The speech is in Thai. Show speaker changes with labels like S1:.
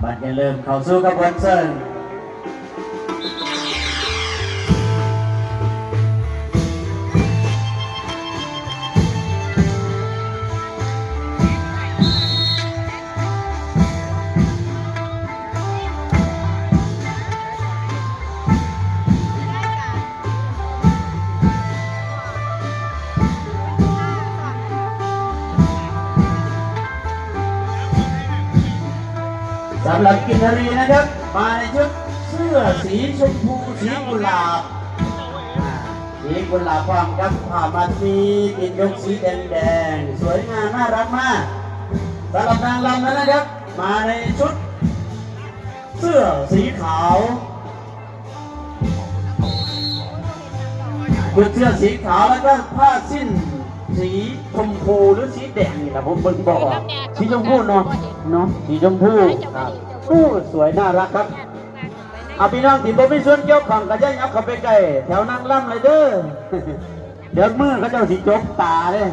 S1: บัดอย่าลืมเข้าสู่กระบวนเชิญสำหรับกินนารีนะครับมาในชุดเสื้อสีชมพูสีกุหลาบสีกุหลาบพร้อมกับผ้ามัดมีติดยกสีแดงสวยงามน่ารักมากสำหรับนางรำนะครับมาในชุดเสื้อสีขาวชุดเสื้อสีขาวแล้วก็ผ้าสิ้นสีชมพูหรือสีแดงนี่แหละผมบอกสีชมพูเนาะสีชมพูครับสวยน่ารักครับเอาพี่น้องที่ผมมีส่วนเกี่ยวข้องกับย่ายับเข้าไปใกล้แถวนางล่ำเลยเด้อเดี๋ยวมือเขาเจ้าสีจกตาเลย